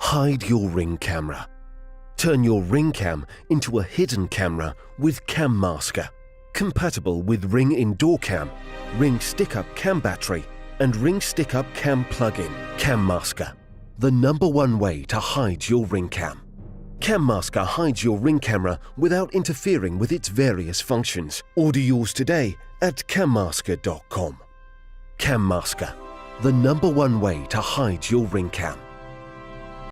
Hide your Ring camera. Turn your Ring cam into a hidden camera with Cam Masker, compatible with Ring Indoor Cam, Ring Stick-Up Cam Battery, and Ring Stick-Up Cam Plug-in. Cam Masker, the #1 way to hide your Ring cam. Cam Masker hides your Ring camera without interfering with its various functions. Order yours today at cammasker.com. Cam Masker, the #1 way to hide your Ring cam.